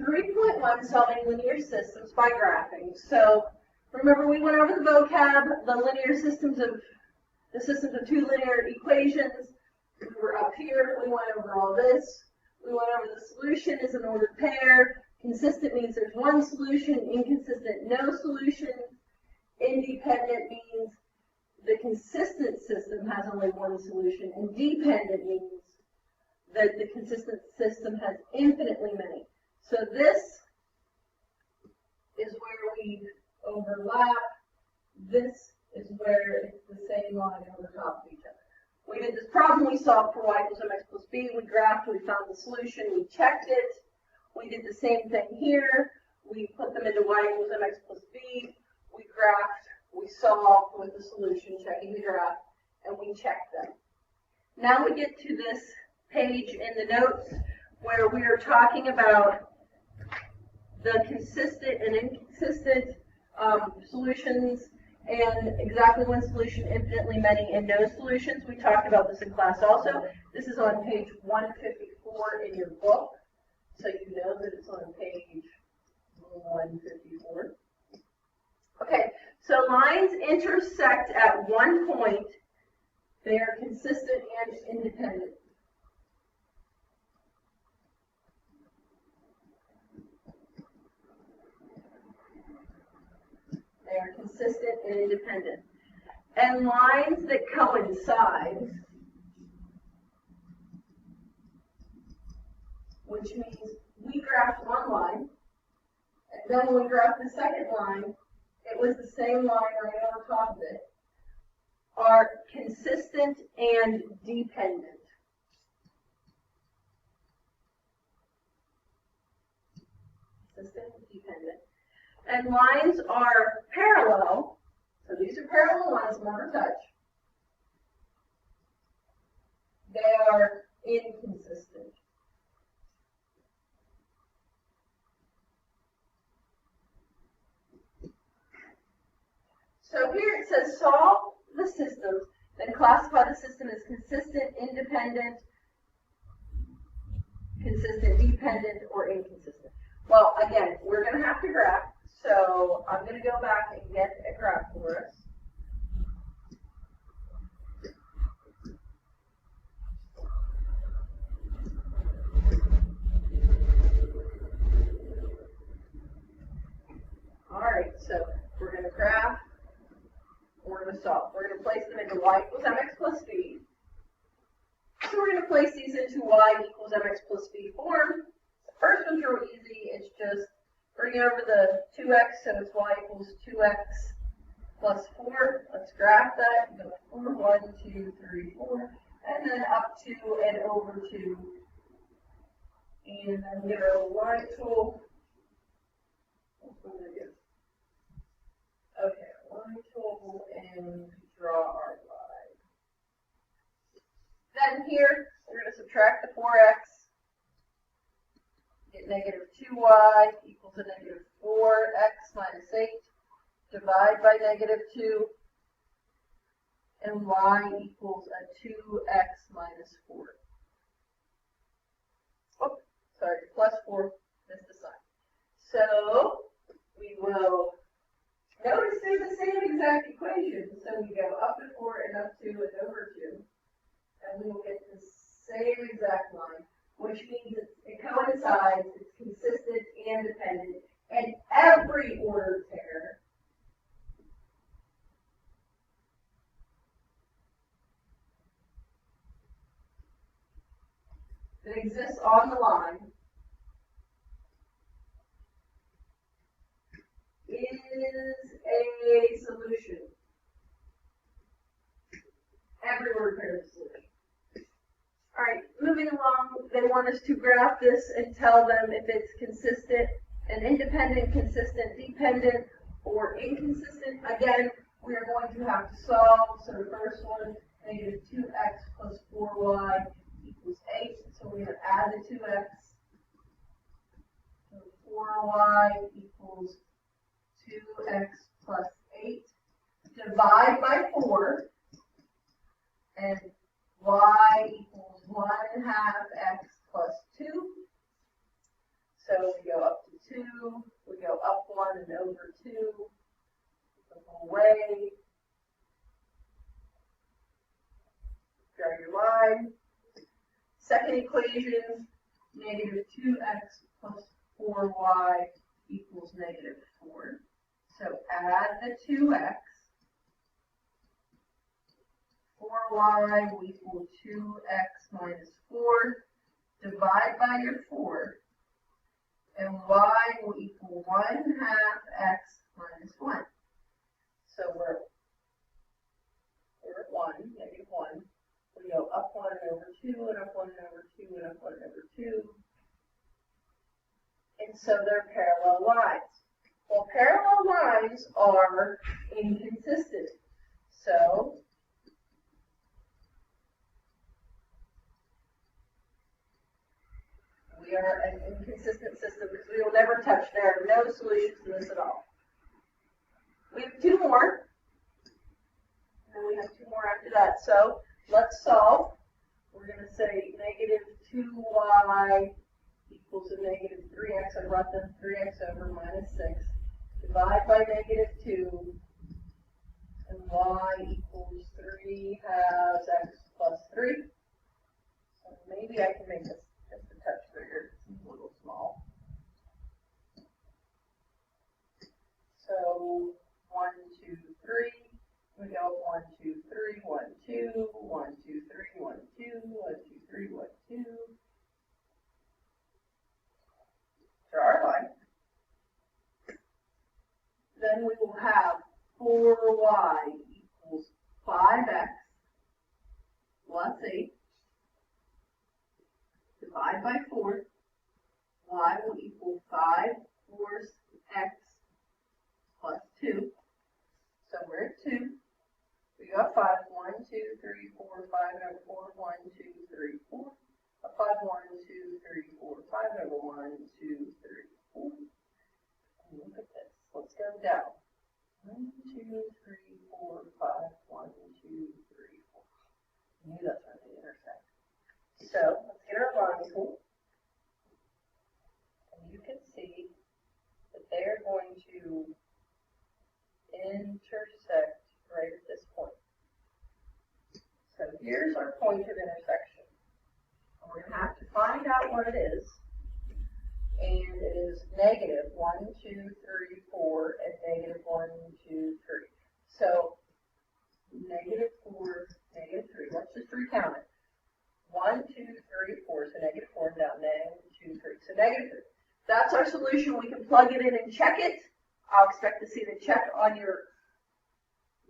3.1, solving linear systems by graphing. So remember we went over the vocab, the linear systems of the systems of two linear equations. We were up here, we went over all this. We went over the solution is an ordered pair. Consistent means there's one solution, inconsistent, no solution. Independent means the consistent system has only one solution, and dependent means that the consistent system has infinitely many. So this is where we overlap. This is where it's the same line over top of each other. We did this problem, we solved for y equals mx plus b, we graphed, we found the solution, we checked it. We did the same thing here. We put them into y equals mx plus b, we graphed, we solved with the solution, checking the graph, and we checked them. Now we get to this page in the notes where we are talking about the consistent and inconsistent solutions, and exactly one solution, infinitely many, and no solutions. We talked about this in class also. This is on page 154 in your book, so you know that it's on page 154. Okay, so lines intersect at one point. They are consistent and independent. They are consistent and independent. And lines that coincide, which means we graphed one line, and then when we graphed the second line, it was the same line right on top of it, are consistent and dependent. Consistent and dependent. And lines are parallel, so these are parallel lines, never touch. They are inconsistent. So here it says solve the systems, then classify the system as consistent, independent, consistent, dependent, or inconsistent. Well, again, we're going to have to graph. So I'm going to go back and get a graph for us. All right, so we're going to graph. We're going to solve. We're going to place them into y equals mx plus b. So we're going to place these into y equals mx plus b form. The first one's real easy. It's just bring over the 2x, so it's y equals 2x plus 4. Let's graph that. Go 4, 1, 2, 3, 4, and then up 2 and over 2. And then get our line tool. What's what I'm going to do? Okay, line tool and draw our line. Then here, we're going to subtract the 4x. Get negative 2y equals a negative 4x minus 8. Divide by negative 2. And y equals a 2x minus 4. Oh, sorry, plus 4. Missed the sign. So we will notice they're the same exact equation. So we go up to 4 and up 2 and over 2. And we will get the same exact line, which means it coincides, it's consistent and dependent, and every ordered pair that exists on the line is a solution. Every ordered pair is a solution. All right, moving along, they want us to graph this and tell them if it's consistent and independent, consistent, dependent, or inconsistent. Again, we are going to have to solve. So the first one, negative 2x plus 4y equals 8. So we're going to add the 2x. So 4y equals 2x plus 8. Divide by 4. And y equals 1/2 x plus 2. So we go up 2, we go up 1 and over 2, the whole way. Draw your line. Second equation, negative 2x plus 4y equals negative 4. So add the 2x. 4y will equal 2x minus 4. Divide by your 4. And y will equal 1/2 x minus 1. So we're at 1, negative 1. We go up 1 and over 2, and up 1 and over 2, and up 1 and over 2. And so they're parallel lines. Well, parallel lines are inconsistent. So we are an inconsistent system because we will never touch. There are no solutions to this at all. We have 2 more. And we have 2 more after that. So let's solve. We're going to say negative 2y equals a negative 3x. I brought the 3x over, minus 6. Divide by negative 2. And y equals 3/2 x plus 3. So maybe I can make this just a touch bigger. It's a little small. So 1, 2, 3. We go 1, 2, 3, 1, 2, 1, 2, 3, 1, 2, 1, 2, 3, 1, 2. Draw our line. Then we will have 4y equals 5x plus 8. Divide by 4. Y will equal 5/4 x plus 2. So we're at 2. We got 5. 1, 2, 3, 4, 5 over 4. 1, 2, 3, 4. 5, 1, 2, 3, 4, 5 over 1, 2, 3, 4. And look at this. Let's go down. 1, 2, 3, 4, 5, 1, 2, 3, 4. I knew that's where they intersect. So let's get our line tool. And you can see that they're going to intersect right at this point. So here's our point of intersection. We're going to have to find out what it is. And it is negative 1, 2, 3, 4, and negative 1, 2, 3. So negative 4, negative 3. Let's just recount it. 1, 2, 3, 4. So negative 4 down, negative 2, 3. So negative 3. That's our solution. We can plug it in and check it. I'll expect to see the check on your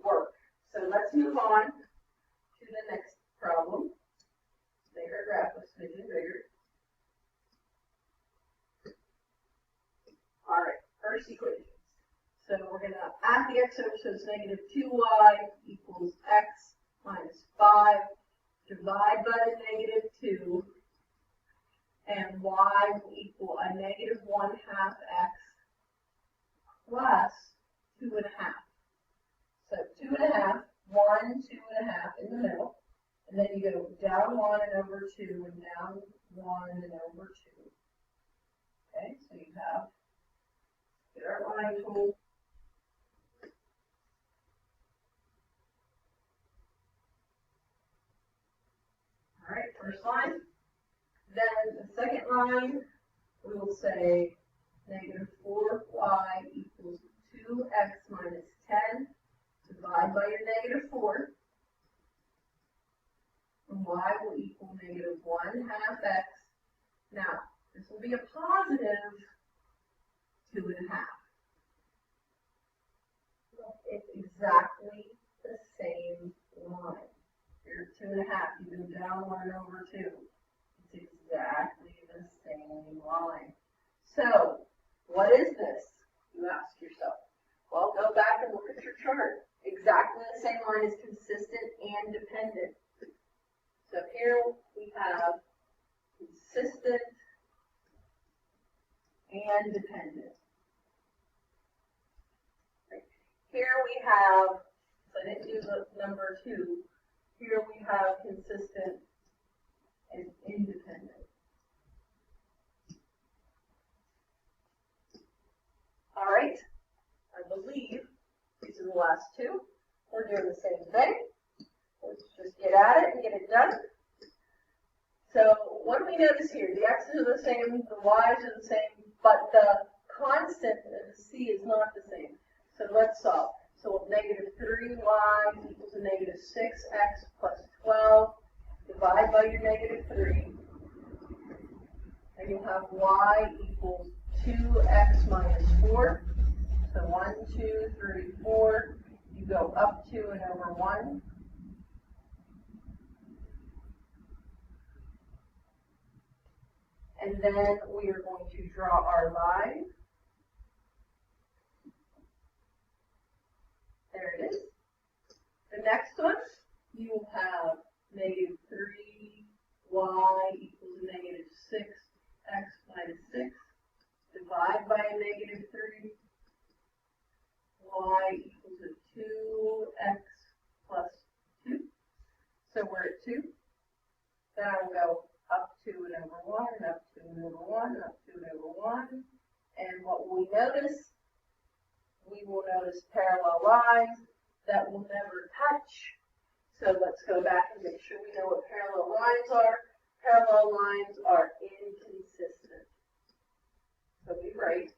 work. So let's move on to the next problem. Make our graph a smidgen bigger. All right, first equation. So we're going to add the x over, so it's negative 2y equals x minus 5. Divide by the negative 2. And y will equal a negative 1/2 x plus 2.5. So 2.5, 1, 2.5 in the middle. And then you go down 1 and over 2 and down 1 and over 2. Okay, so you have, get our line tool. All right, first line. Then the second line, we will say negative 4y equals 2x minus 10. Divide by your negative 4. And y will equal negative 1/2 x. Now, this will be a positive 2.5. It's exactly the same line. Here's 2.5. You go down 1 over 2. It's exactly the same line. So, what is this? You ask yourself. Well, go back and look at your chart. Exactly the same line is consistent and dependent. So here we have consistent and dependent. Here we have, so I didn't do the number 2. Here we have consistent and independent. the last two. We're doing the same thing. Let's just get at it and get it done. So what do we notice here? The x's are the same, the y's are the same, but the constant of the c is not the same. So let's solve. So negative 3y equals a negative 6x plus 12. Divide by your negative 3. And you'll have y equals 2x minus 4. So 1, 2, 3, 4. You go up 2 and over 1. And then we are going to draw our line. There it is. The next one, you will have negative 3y equals negative 6x minus 6. Divide by a negative 3. Y equals a 2x plus 2. So we're at 2. Then I will go up 2 and over 1, up 2 and over 1, up 2 and over 1. And what we notice, we will notice parallel lines that will never touch. So let's go back and make sure we know what parallel lines are. Parallel lines are inconsistent. So we write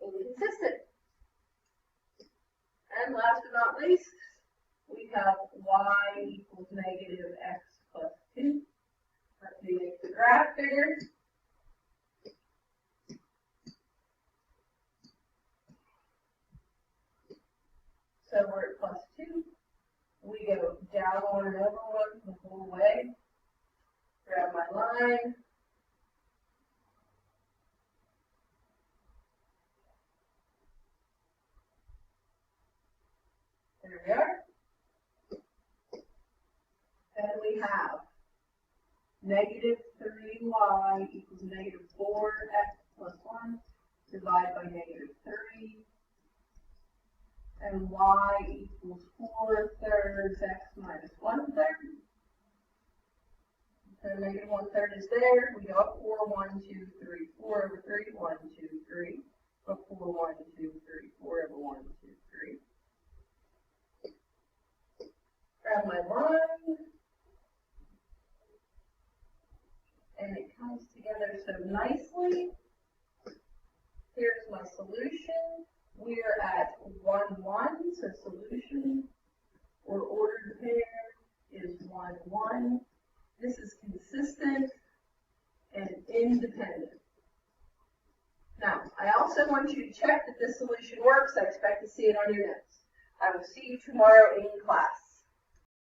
inconsistent. And last but not least, we have y equals negative x plus 2. Let me make the graph bigger. So we're at plus 2. We go down 1 and over 1 the whole way. Grab my line. There we are. And we have negative 3y equals negative 4x plus 1. Divide by negative 3. And y equals 4/3 x minus 1/3. So negative 1/3 is there. We go up 4, 1, 2, 3, 4 over 3, 1, 2, 3. Up 4, 1, 2, 3, 4 over 1, 2, 3. Grab my line. And it comes together so nicely. Here's my solution. We're at 1, 1, so solution or ordered pair is 1, 1. This is consistent and independent. Now, I also want you to check that this solution works. I expect to see it on your notes. I will see you tomorrow in class.